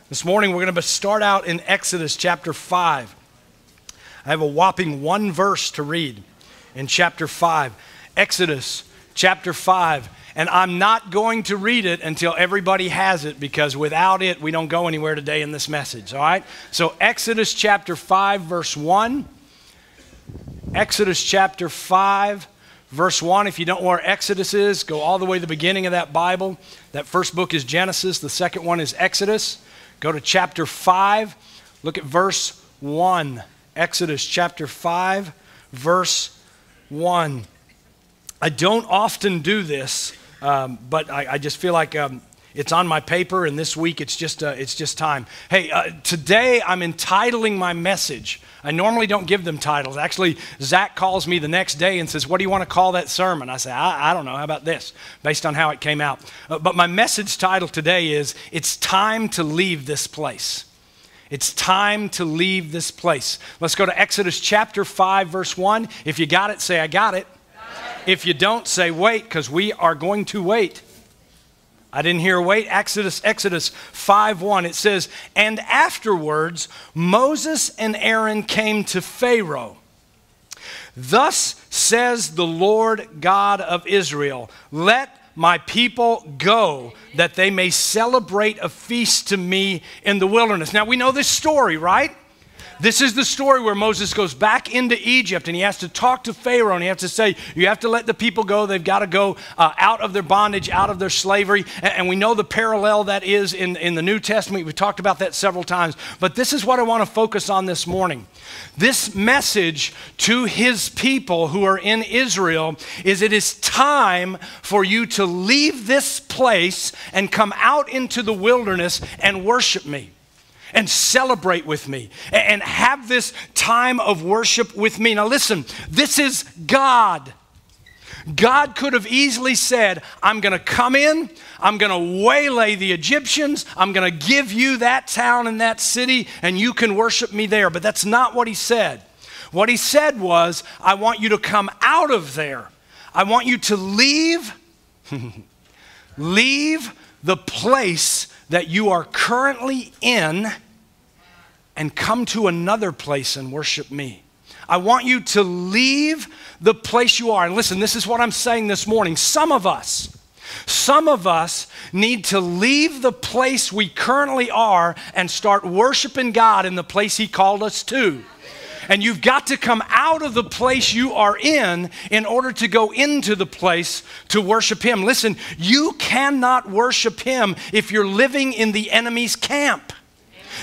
This morning we're going to start out in Exodus chapter 5. I have a whopping one verse to read in chapter 5. Exodus chapter 5. And I'm not going to read it until everybody has it, because without it we don't go anywhere today in this message, all right? So Exodus chapter 5 verse 1. Exodus chapter 5 verse 1. If you don't know where Exodus is, go all the way to the beginning of that Bible. That first book is Genesis. The second one is Exodus. Go to chapter 5, look at verse 1. Exodus chapter 5, verse 1. I don't often do this, but I just feel like it's on my paper, and this week it's just time. Hey, today I'm entitling my message. I normally don't give them titles. Actually, Zach calls me the next day and says, "What do you want to call that sermon?" I say, I don't know. How about this? Based on how it came out. But my message title today is, "It's Time to Leave This Place." It's time to leave this place. Let's go to Exodus chapter 5, verse 1. If you got it, say, "I got it." If you don't, say, "Wait," because we are going to wait. I didn't hear wait. Exodus 5:1. It says, "And afterwards Moses and Aaron came to Pharaoh. Thus says the Lord God of Israel, let my people go, that they may celebrate a feast to me in the wilderness." Now we know this story, right? This is the story where Moses goes back into Egypt, and he has to talk to Pharaoh, and he has to say, you have to let the people go. They've got to go out of their bondage, out of their slavery. And we know the parallel that is in the New Testament. We've talked about that several times. But this is what I want to focus on this morning. This message to his people who are in Israel is, it is time for you to leave this place and come out into the wilderness and worship me. And celebrate with me, and have this time of worship with me. Now listen, this is God. God could have easily said, I'm going to come in, I'm going to waylay the Egyptians, I'm going to give you that town and that city, and you can worship me there. But that's not what he said. What he said was, I want you to come out of there. I want you to leave, leave the place that you are currently in and come to another place and worship me. I want you to leave the place you are. And listen, this is what I'm saying this morning. Some of us need to leave the place we currently are and start worshiping God in the place he called us to. And you've got to come out of the place you are in order to go into the place to worship him. Listen, you cannot worship him if you're living in the enemy's camp.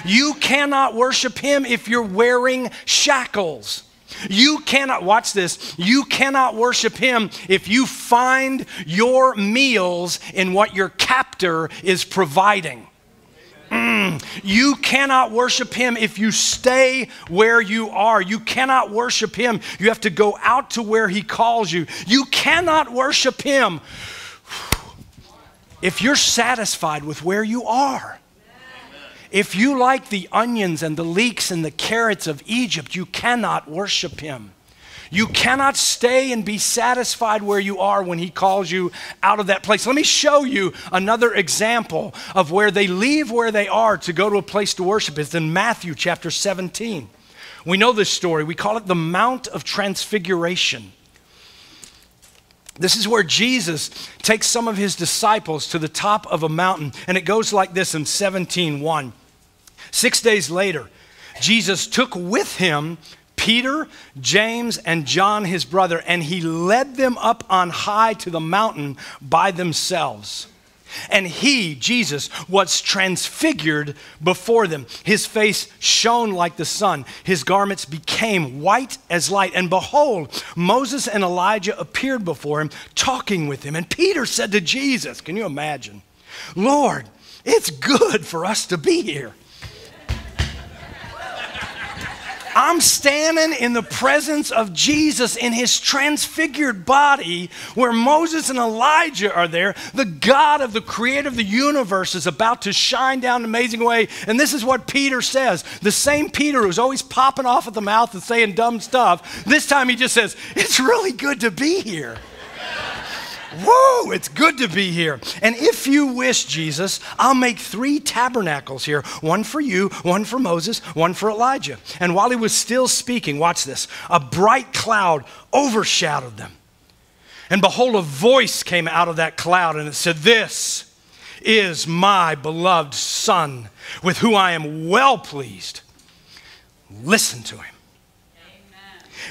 You cannot worship him if you're wearing shackles. You cannot, watch this, you cannot worship him if you find your meals in what your captor is providing. You cannot worship him if you stay where you are. You cannot worship him. You have to go out to where he calls you. You cannot worship him if you're satisfied with where you are. If you like the onions and the leeks and the carrots of Egypt, you cannot worship him. You cannot stay and be satisfied where you are when he calls you out of that place. Let me show you another example of where they leave where they are to go to a place to worship. It's in Matthew chapter 17. We know this story. We call it the Mount of Transfiguration. This is where Jesus takes some of his disciples to the top of a mountain. And it goes like this in 17:1. 6 days later, Jesus took with him Peter, James, and John, his brother, and he led them up on high to the mountain by themselves. And he, Jesus, was transfigured before them. His face shone like the sun. His garments became white as light. And behold, Moses and Elijah appeared before him, talking with him. And Peter said to Jesus, can you imagine? Lord, it's good for us to be here. I'm standing in the presence of Jesus in his transfigured body, where Moses and Elijah are there. The God of the creator of the universe is about to shine down in an amazing way. And this is what Peter says. The same Peter who's always popping off at the mouth and saying dumb stuff. This time he just says, it's really good to be here. Whoa, it's good to be here. And if you wish, Jesus, I'll make 3 tabernacles here. One for you, one for Moses, one for Elijah. And while he was still speaking, watch this, a bright cloud overshadowed them. And behold, a voice came out of that cloud, and it said, this is my beloved Son, with whom I am well pleased. Listen to him.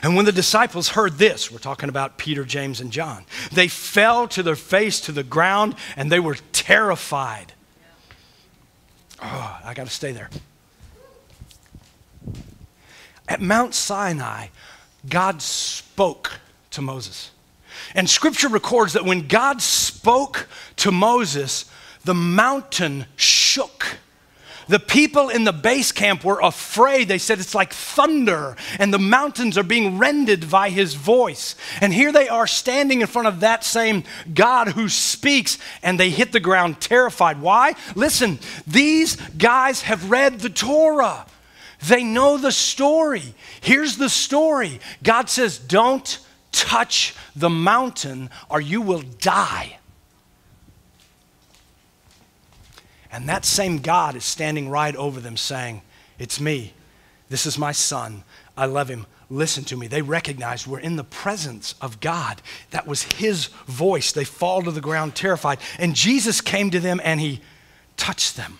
And when the disciples heard this, we're talking about Peter, James, and John, they fell to their face to the ground and they were terrified. Oh, I got to stay there. At Mount Sinai, God spoke to Moses. And Scripture records that when God spoke to Moses, the mountain shook. The people in the base camp were afraid. They said it's like thunder, and the mountains are being rended by his voice. And here they are standing in front of that same God who speaks, and they hit the ground terrified. Why? Listen, these guys have read the Torah. They know the story. Here's the story. God says, don't touch the mountain or you will die. And that same God is standing right over them saying, it's me. This is my son. I love him. Listen to me. They recognized we're in the presence of God. That was his voice. They fall to the ground terrified. And Jesus came to them and he touched them.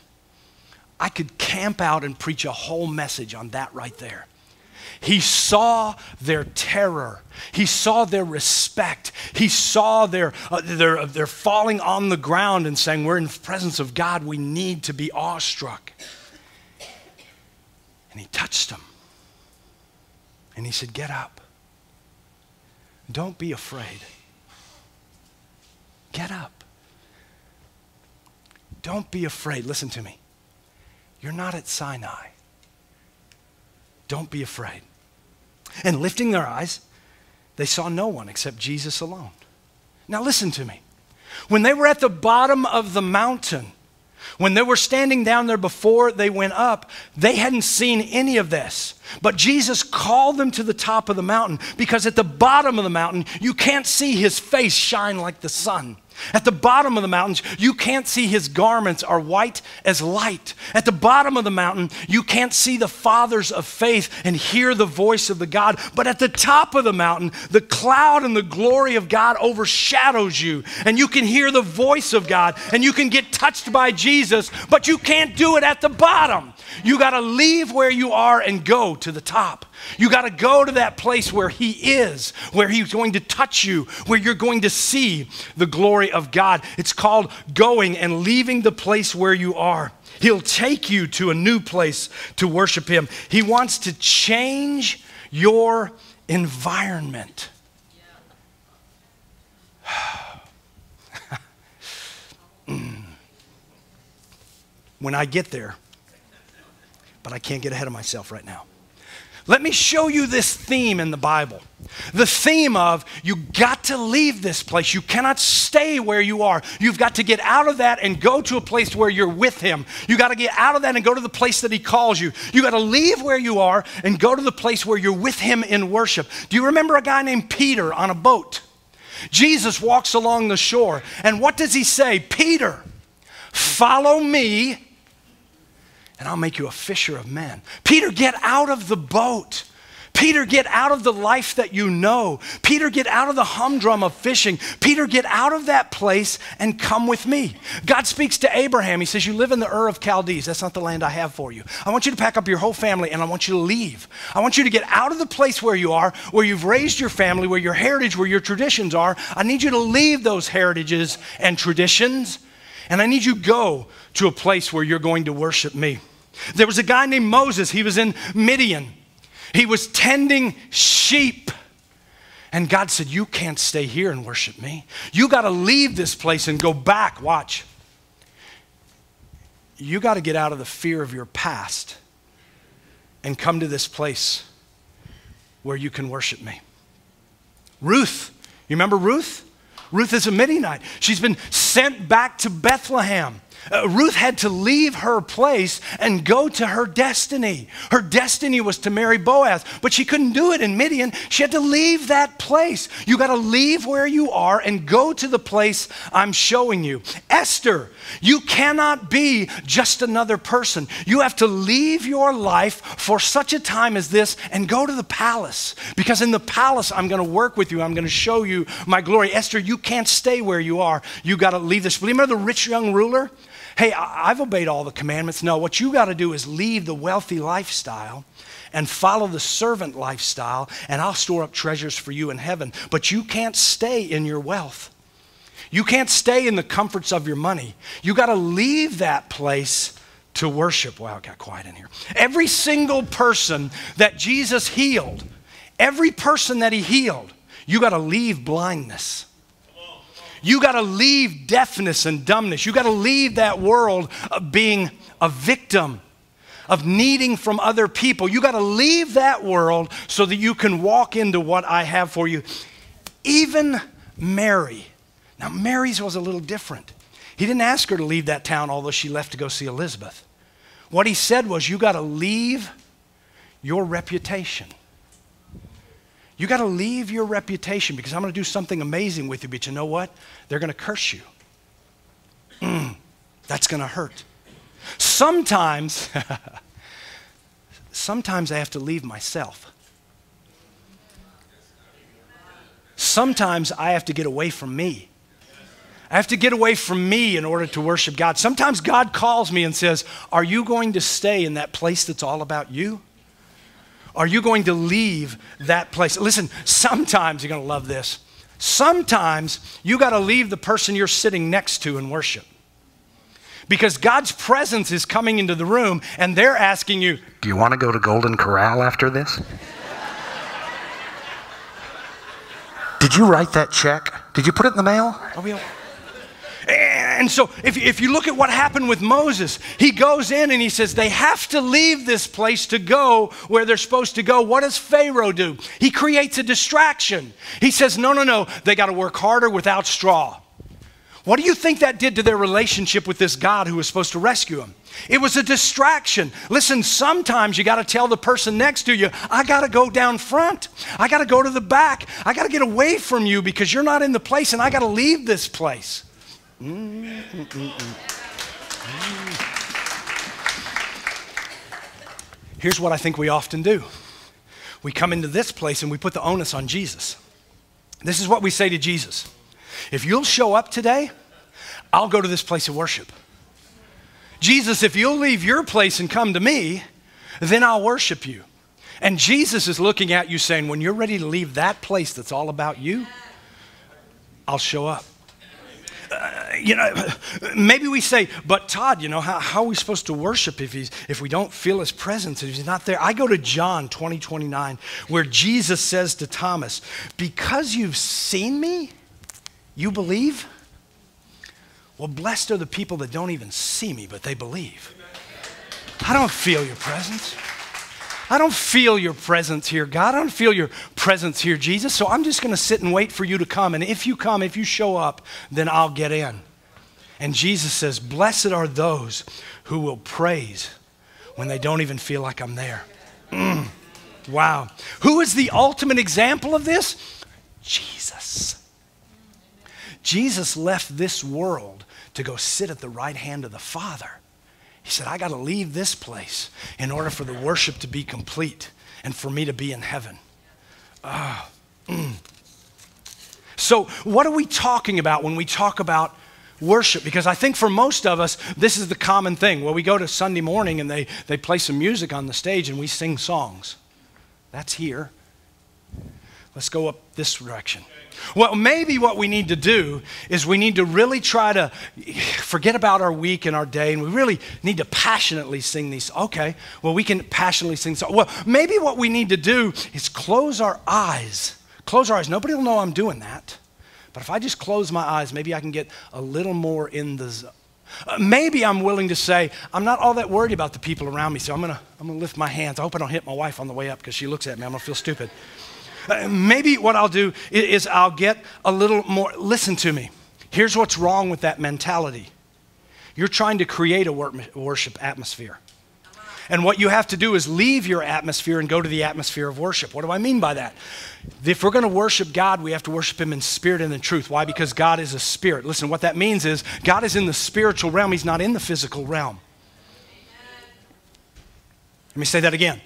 I could camp out and preach a whole message on that right there. He saw their terror. He saw their respect. He saw their falling on the ground and saying, we're in the presence of God. We need to be awestruck. And he touched them. And he said, get up. Don't be afraid. Get up. Don't be afraid. Listen to me. You're not at Sinai. Don't be afraid. And lifting their eyes, they saw no one except Jesus alone. Now listen to me. When they were at the bottom of the mountain, when they were standing down there before they went up, they hadn't seen any of this. But Jesus called them to the top of the mountain because at the bottom of the mountain, you can't see his face shine like the sun. At the bottom of the mountains, you can't see his garments are white as light. At the bottom of the mountain, you can't see the fathers of faith and hear the voice of the God. But at the top of the mountain, the cloud and the glory of God overshadows you. And you can hear the voice of God and you can get touched by Jesus, but you can't do it at the bottom. You got to leave where you are and go to the top. You got to go to that place where he is, where he's going to touch you, where you're going to see the glory of God. It's called going and leaving the place where you are. He'll take you to a new place to worship him. He wants to change your environment. When I get there, but I can't get ahead of myself right now. Let me show you this theme in the Bible. The theme of you got to leave this place. You cannot stay where you are. You've got to get out of that and go to a place where you're with him. You got to get out of that and go to the place that he calls you. You got to leave where you are and go to the place where you're with him in worship. Do you remember a guy named Peter on a boat? Jesus walks along the shore, and what does he say? Peter, follow me, and I'll make you a fisher of men. Peter, get out of the boat. Peter, get out of the life that you know. Peter, get out of the humdrum of fishing. Peter, get out of that place and come with me. God speaks to Abraham. He says, you live in the Ur of Chaldees. That's not the land I have for you. I want you to pack up your whole family and I want you to leave. I want you to get out of the place where you are, where you've raised your family, where your heritage, where your traditions are. I need you to leave those heritages and traditions, and I need you to go to a place where you're going to worship me. There was a guy named Moses. He was in Midian. He was tending sheep. And God said, you can't stay here and worship me. You got to leave this place and go back. Watch. You got to get out of the fear of your past and come to this place where you can worship me. Ruth, you remember Ruth? Ruth is a Midianite. She's been sent back to Bethlehem Ruth had to leave her place and go to her destiny. Her destiny was to marry Boaz, but she couldn't do it in Midian. She had to leave that place. You got to leave where you are and go to the place I'm showing you. Esther, you cannot be just another person. You have to leave your life for such a time as this and go to the palace, because in the palace I'm going to work with you. I'm going to show you my glory. Esther, you can't stay where you are. You got to leave this. Remember the rich young ruler? Hey, I've obeyed all the commandments. No, what you got to do is leave the wealthy lifestyle and follow the servant lifestyle, and I'll store up treasures for you in heaven. But you can't stay in your wealth. You can't stay in the comforts of your money. You got to leave that place to worship. Wow, it got quiet in here. Every single person that Jesus healed, every person that he healed, you got to leave blindness. You got to leave deafness and dumbness. You got to leave that world of being a victim, of needing from other people. You got to leave that world so that you can walk into what I have for you. Even Mary. Now, Mary's was a little different. He didn't ask her to leave that town, although she left to go see Elizabeth. What he said was, you got to leave your reputation. You got to leave your reputation, because I'm going to do something amazing with you, but you know what? They're going to curse you. That's going to hurt. Sometimes I have to leave myself. Sometimes I have to get away from me. I have to get away from me in order to worship God. Sometimes God calls me and says, are you going to stay in that place that's all about you? Are you going to leave that place? Listen, sometimes you're going to love this. Sometimes you got to leave the person you're sitting next to in worship, because God's presence is coming into the room and they're asking you, do you want to go to Golden Corral after this? Did you write that check? Did you put it in the mail? And so if you look at what happened with Moses, he goes in and he says they have to leave this place to go where they're supposed to go. What does Pharaoh do? He creates a distraction. He says, no, they got to work harder without straw. What do you think that did to their relationship with this God who was supposed to rescue them? It was a distraction. Listen, sometimes you got to tell the person next to you, I got to go down front. I got to go to the back. I got to get away from you because you're not in the place, and I got to leave this place. Here's what I think we often do. We come into this place and we put the onus on Jesus. This is what we say to Jesus. If you'll show up today, I'll go to this place of worship. Jesus, if you'll leave your place and come to me, then I'll worship you. And Jesus is looking at you saying, when you're ready to leave that place that's all about you, I'll show up. Maybe we say, but Todd, how are we supposed to worship if we don't feel his presence, if he's not there? I go to John 20:29, where Jesus says to Thomas, because you've seen me, you believe? Well, blessed are the people that don't even see me, but they believe. I don't feel your presence. I don't feel your presence here, God. I don't feel your presence here, Jesus. So I'm just going to sit and wait for you to come. And if you come, if you show up, then I'll get in. And Jesus says, blessed are those who will praise when they don't even feel like I'm there. Wow. Who is the ultimate example of this? Jesus. Jesus left this world to go sit at the right hand of the Father. He said, I got to leave this place in order for the worship to be complete and for me to be in heaven. So what are we talking about when we talk about worship? Because I think for most of us, this is the common thing. Well, we go to Sunday morning and they play some music on the stage and we sing songs. That's here. Let's go up this direction. Well, maybe what we need to do is we need to really try to forget about our week and our day, and we really need to passionately sing these. Okay, well, we can passionately sing. Well, maybe what we need to do is close our eyes. Close our eyes. Nobody will know I'm doing that. But if I just close my eyes, maybe I can get a little more in the zone. Maybe I'm willing to say, I'm not all that worried about the people around me, so I'm gonna lift my hands. I hope I don't hit my wife on the way up because she looks at me. I'm going to feel stupid. Maybe what I'll do is I'll get a little more. Listen to me. Here's what's wrong with that mentality. You're trying to create a worship atmosphere. And what you have to do is leave your atmosphere and go to the atmosphere of worship. What do I mean by that? If we're going to worship God, we have to worship him in spirit and in truth. Why? Because God is a spirit. Listen, what that means is God is in the spiritual realm. He's not in the physical realm. Let me say that again.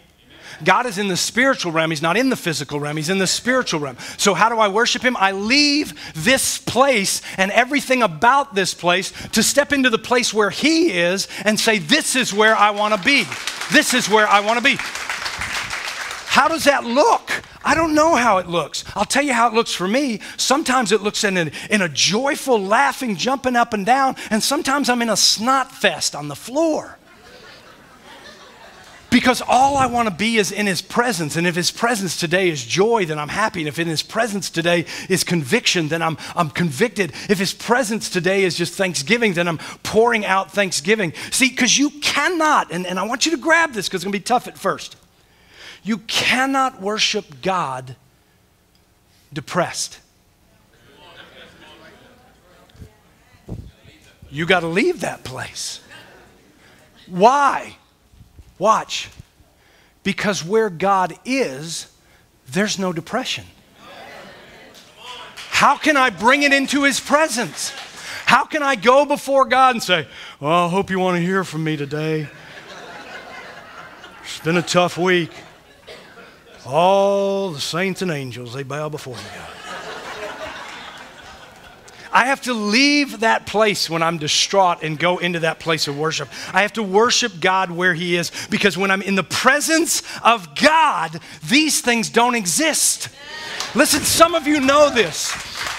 God is in the spiritual realm. He's not in the physical realm. He's in the spiritual realm. So how do I worship him? I leave this place and everything about this place to step into the place where he is and say, this is where I want to be. This is where I want to be. How does that look? I don't know how it looks. I'll tell you how it looks for me. Sometimes it looks in a joyful, laughing, jumping up and down, and sometimes I'm in a snot fest on the floor. Because all I want to be is in his presence. And if his presence today is joy, then I'm happy. And if in his presence today is conviction, then I'm convicted. If his presence today is just thanksgiving, then I'm pouring out thanksgiving. See, because you cannot, and I want you to grab this because it's going to be tough at first. You cannot worship God depressed. You got to leave that place. Why? Watch, because where God is, there's no depression. How can I bring it into his presence? How can I go before God and say, well, I hope you want to hear from me today. It's been a tough week. All the saints and angels, they bow before me, God. I have to leave that place when I'm distraught and go into that place of worship. I have to worship God where he is, because when I'm in the presence of God, these things don't exist. Listen, some of you know this.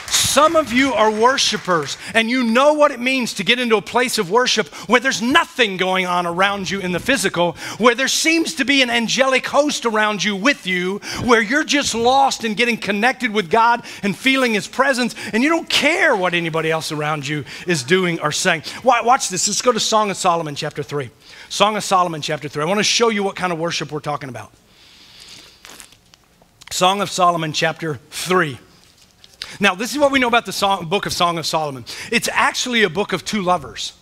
Some of you are worshipers, and you know what it means to get into a place of worship where there's nothing going on around you in the physical, where there seems to be an angelic host around you with you, where you're just lost in getting connected with God and feeling his presence, and you don't care what anybody else around you is doing or saying. Watch this. Let's go to Song of Solomon, chapter 3. Song of Solomon, chapter 3. I want to show you what kind of worship we're talking about. Song of Solomon, chapter 3. Now, this is what we know about the book of Song of Solomon. It's actually a book of two lovers.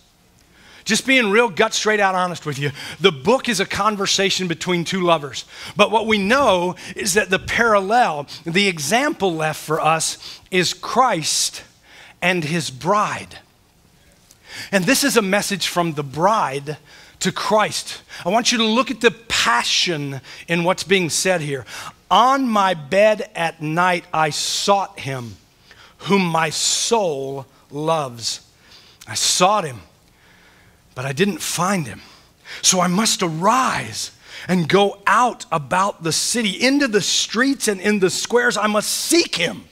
Just being real gut straight out honest with you, the book is a conversation between two lovers. But what we know is that the parallel, the example left for us is Christ and his bride. And this is a message from the bride to Christ. I want you to look at the passion in what's being said here. On my bed at night I sought him, whom my soul loves. I sought him, but I didn't find him. So I must arise and go out about the city, into the streets and in the squares. I must seek him,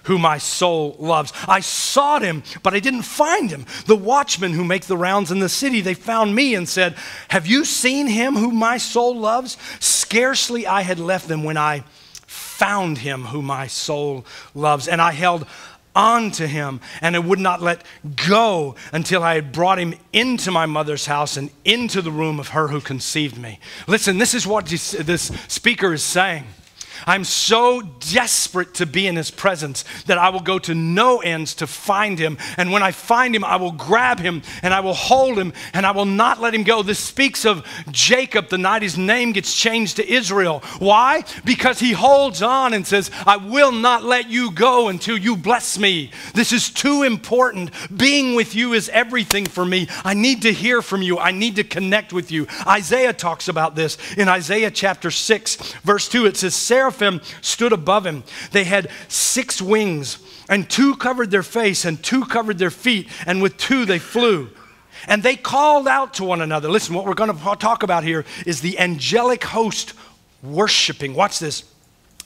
who my soul loves. I sought him, but I didn't find him. The watchmen who make the rounds in the city, they found me and said, have you seen him whom my soul loves? Scarcely I had left them when I found him whom my soul loves. And I held on to him, and I would not let go until I had brought him into my mother's house and into the room of her who conceived me. Listen, this is what this speaker is saying. I'm so desperate to be in his presence that I will go to no ends to find him. And when I find him, I will grab him and I will hold him and I will not let him go. This speaks of Jacob the night his name gets changed to Israel. Why? Because he holds on and says, I will not let you go until you bless me. This is too important. Being with you is everything for me. I need to hear from you. I need to connect with you. Isaiah talks about this. In Isaiah chapter 6, verse 2, it says, Seraphim stood above him. They had 6 wings, and 2 covered their face, and 2 covered their feet, and with 2 they flew. And they called out to one another. Listen, what we're going to talk about here is the angelic host worshiping. Watch this.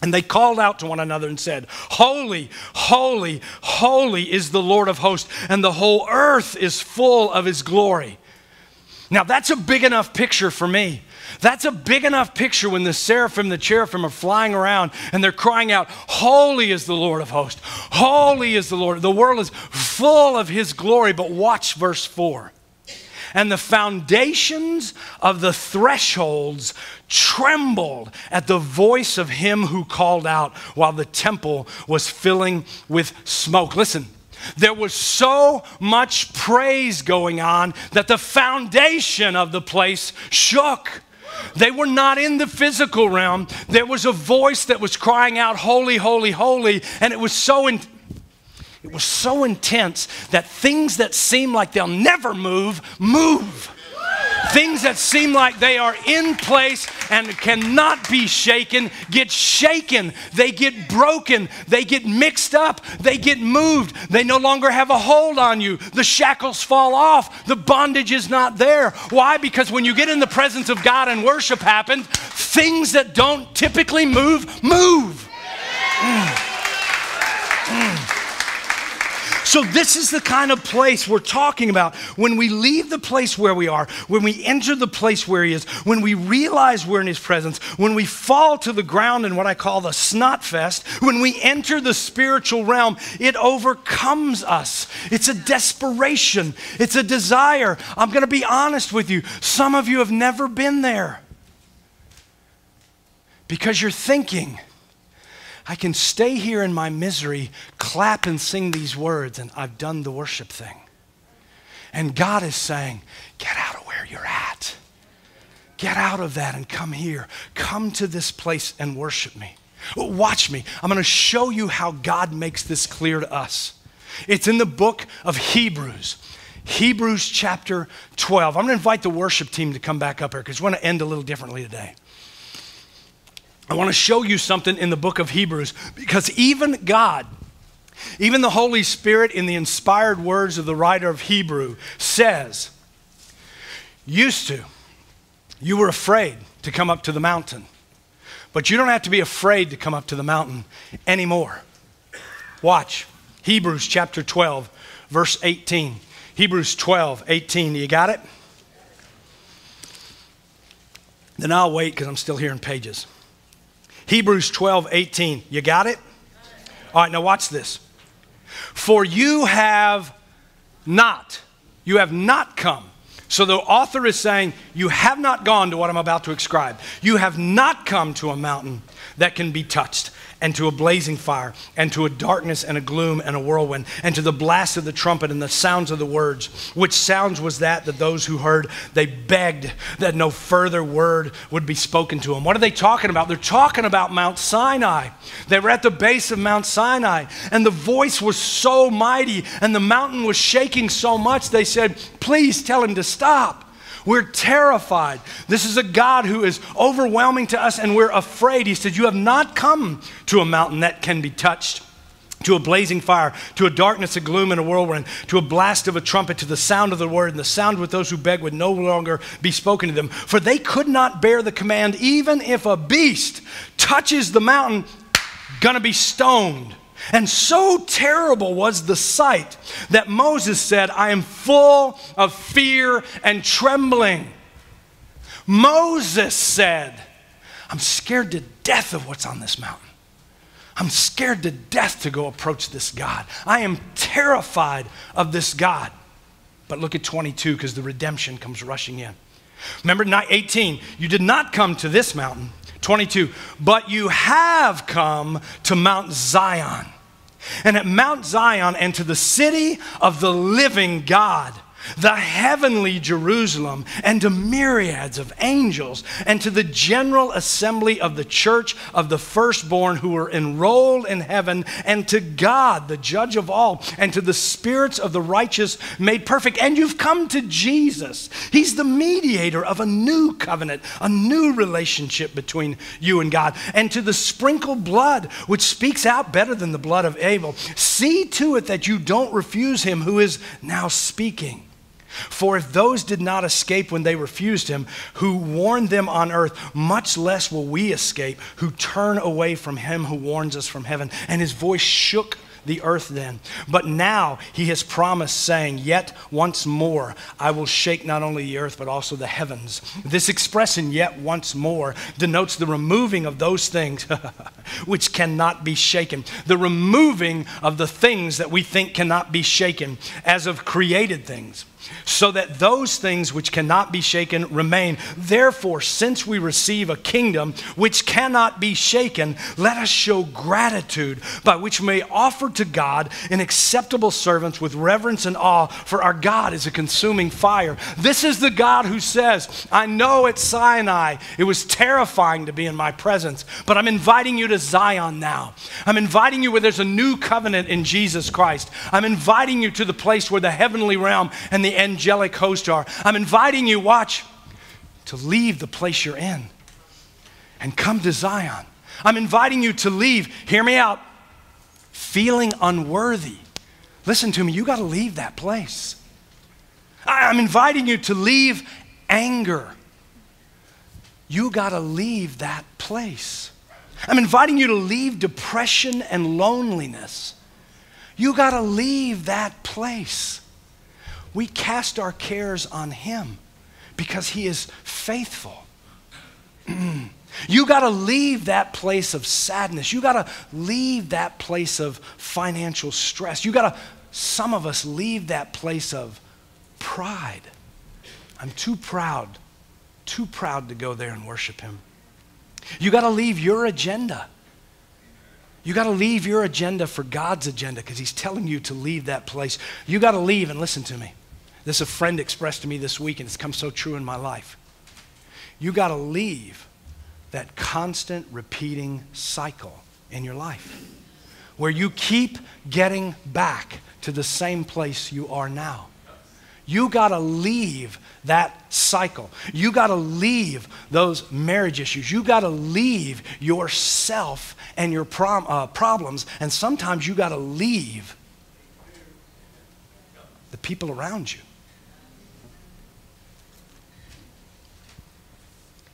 And they called out to one another and said, Holy, holy, holy is the Lord of hosts, and the whole earth is full of his glory. Now that's a big enough picture for me. That's a big enough picture when the seraphim, the cherubim are flying around and they're crying out, holy is the Lord of hosts. Holy is the Lord. The world is full of his glory. But watch verse 4. And the foundations of the thresholds trembled at the voice of him who called out while the temple was filling with smoke. Listen, There was so much praise going on that the foundation of the place shook. They were not in the physical realm. There was a voice that was crying out, holy, holy, holy. And it was so intense that things that seem like they'll never move, move. Things that seem like they are in place and cannot be shaken, get shaken. They get broken. They get mixed up. They get moved. They no longer have a hold on you. The shackles fall off. The bondage is not there. Why? Because when you get in the presence of God and worship happens, things that don't typically move. So this is the kind of place we're talking about. When we leave the place where we are, when we enter the place where he is, when we realize we're in his presence, when we fall to the ground in what I call the snot fest, when we enter the spiritual realm, it overcomes us. It's a desperation. It's a desire. I'm going to be honest with you. Some of you have never been there because you're thinking, I can stay here in my misery, clap and sing these words, and I've done the worship thing. And God is saying, get out of where you're at. Get out of that and come here. Come to this place and worship me. Watch me. I'm going to show you how God makes this clear to us. It's in the book of Hebrews. Hebrews chapter 12. I'm going to invite the worship team to come back up here because we want to end a little differently today. I want to show you something in the book of Hebrews because even God, even the Holy Spirit in the inspired words of the writer of Hebrew says, you were afraid to come up to the mountain, but you don't have to be afraid to come up to the mountain anymore. Watch, Hebrews chapter 12, verse 18. Hebrews 12, 18, you got it? Then I'll wait because I'm still hearing pages. Hebrews 12, 18. You got it? All right, now watch this. For you have not come. So the author is saying, you have not gone to what I'm about to describe. You have not come to a mountain that can be touched, and to a blazing fire, and to a darkness and a gloom and a whirlwind, and to the blast of the trumpet and the sounds of the words. Which sounds was that those who heard, they begged that no further word would be spoken to them. What are they talking about? They're talking about Mount Sinai. They were at the base of Mount Sinai, and the voice was so mighty, and the mountain was shaking so much, they said, please tell him to stop. We're terrified. This is a God who is overwhelming to us, and we're afraid. He said, you have not come to a mountain that can be touched, to a blazing fire, to a darkness, a gloom, and a whirlwind, to a blast of a trumpet, to the sound of the word, and the sound with those who beg would no longer be spoken to them. For they could not bear the command, even if a beast touches the mountain, gonna be stoned. And so terrible was the sight that Moses said, I am full of fear and trembling. Moses said, I'm scared to death of what's on this mountain. I'm scared to death to go approach this God. I am terrified of this God. But look at 22 because the redemption comes rushing in. Remember 18, you did not come to this mountain. 22, but you have come to Mount Zion. And at Mount Zion and to the city of the living God, the heavenly Jerusalem, and to myriads of angels, and to the general assembly of the church of the firstborn who were enrolled in heaven, and to God, the judge of all, and to the spirits of the righteous made perfect. And you've come to Jesus. He's the mediator of a new covenant, a new relationship between you and God, and to the sprinkled blood, which speaks out better than the blood of Abel. See to it that you don't refuse him who is now speaking. For if those did not escape when they refused him, who warned them on earth, much less will we escape, who turn away from him who warns us from heaven. And his voice shook the earth then. But now he has promised, saying, yet once more I will shake not only the earth, but also the heavens. This expression, yet once more, denotes the removing of those things which cannot be shaken. The removing of the things that we think cannot be shaken, as of created things. so that those things which cannot be shaken remain. Therefore, since we receive a kingdom which cannot be shaken, let us show gratitude by which we may offer to God an acceptable servants with reverence and awe, for our God is a consuming fire. This is the God who says, I know at Sinai it was terrifying to be in my presence, but I'm inviting you to Zion now. I'm inviting you where there's a new covenant in Jesus Christ. I'm inviting you to the place where the heavenly realm and the angelic host are. I'm inviting you, watch, to leave the place you're in and come to Zion. I'm inviting you to leave, hear me out, feeling unworthy. Listen to me, you got to leave that place. I'm inviting you to leave anger. You got to leave that place. I'm inviting you to leave depression and loneliness. You got to leave that place. We cast our cares on him because he is faithful. You got to leave that place of sadness. You got to leave that place of financial stress. You got to, some of us, leave that place of pride. I'm too proud to go there and worship him. You got to leave your agenda. You got to leave your agenda for God's agenda because he's telling you to leave that place. You got to leave, and listen to me. This a friend expressed to me this week, and it's come so true in my life. You got to leave that constant repeating cycle in your life where you keep getting back to the same place you are now. You got to leave that cycle. You got to leave those marriage issues. You got to leave yourself and your problems. And sometimes you got to leave the people around you.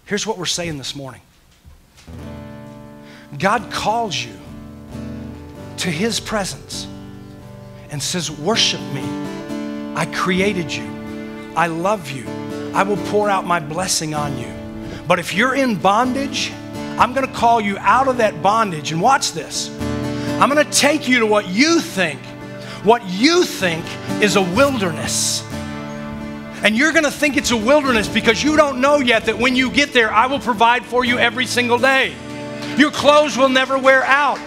Here's what we're saying this morning. God calls you to his presence and says, worship me. I created you. I love you. I will pour out my blessing on you. But if you're in bondage, I'm going to call you out of that bondage. And watch this. I'm going to take you to what you think is a wilderness. And you're going to think it's a wilderness because you don't know yet that when you get there, I will provide for you every single day. Your clothes will never wear out.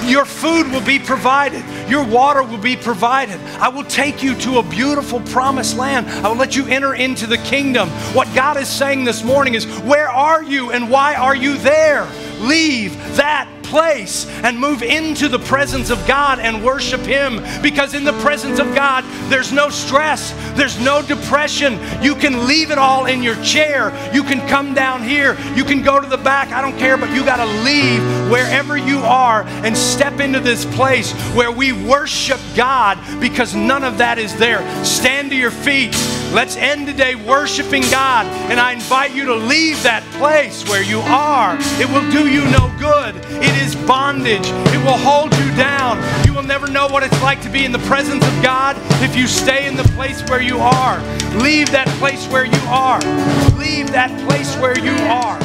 Your food will be provided. Your water will be provided. I will take you to a beautiful promised land. I will let you enter into the kingdom. What God is saying this morning is, where are you and why are you there? Leave that place and move into the presence of God and worship him, because in the presence of God there's no stress, there's no depression. You can leave it all in your chair. You can come down here, you can go to the back, I don't care, but you got to leave wherever you are and step into this place where we worship God, because none of that is there. Stand to your feet. Let's end today worshiping God, and I invite you to leave that place where you are. It will do you no good. It is bondage. It will hold you down. You will never know what it's like to be in the presence of God if you stay in the place where you are. Leave that place where you are. Leave that place where you are.